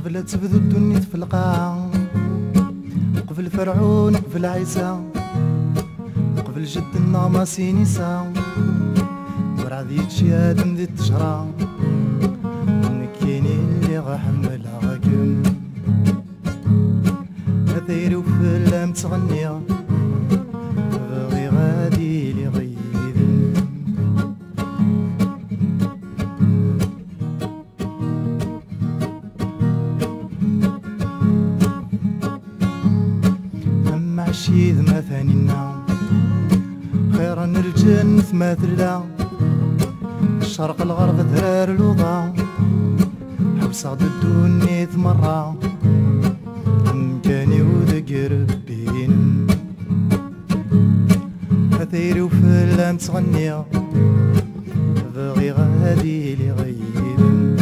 قبل تبدو الدنيا في القاعة، قبل فرعون قبل عيسى، قبل جد الناماسي نساء، ورعد يتشي آدم ذي التجرة، نكيني اللي غحملها غاكم هذيري وفي اللام تغنية بغي غادي لي غيذن. أما عشيد ما ثانينا خيرا الجنة ما ثلا، الشرق الغرب ذرار الوضع حوسة ضد الدنيا مرة مكاني ودق ربين هثيري وفي اللام تغنية بغي غادي لي غيبن.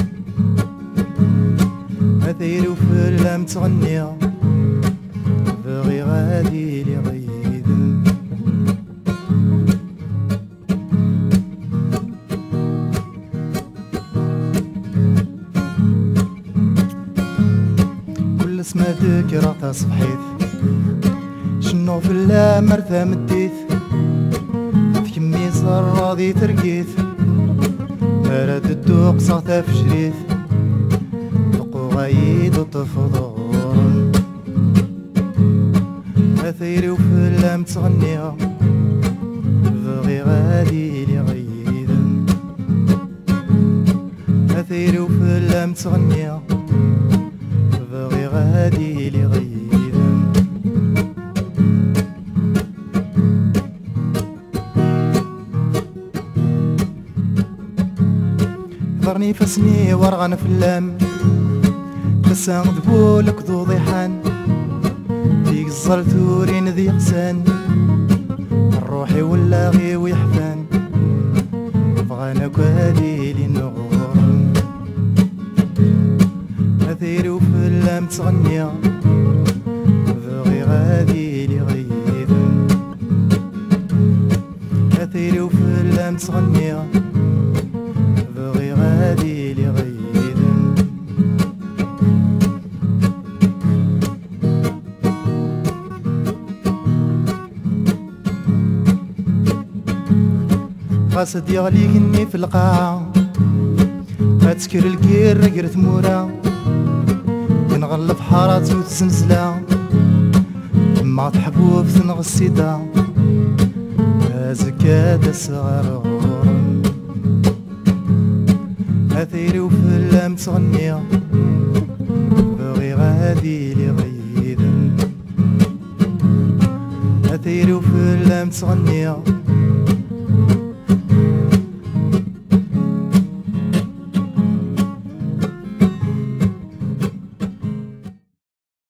هثيري وفي اللام تغنية بغي غادي لي غيبن. كل اسما ذكرى صبحيت شنو في اللام مرثى مديت في كمي راضي ترقيت مراد الدوق صغتا في شريت دقو غايد وطفضور هثيري وفي اللام تغنيها بغي غادي لي غيدن. هثيري وفي اللام تغنيها بغي غادي لي غيدن. ضرني فسني ورغن في اللام قسام ذبولك ذو ضيحان فيك الزلتورين ذي قسان الروحي ولا غي ويحفان بغانك هادي لي نغور. هثيري وفي اللام تغنية بغي غادي لي غيدن. هثيري وفي اللام تغنية بغي غادي لي غيدن. قاصد يغليقني في القاعة فتسكر الكير رقرت مورا نغلف حارات وتسنسلا ما تحبوب تنغ السيدا زكاة الصغار غورن. هثيري وفي اللام تغنية بغي غادي لي غيدن. هثيري وفي اللام تغنية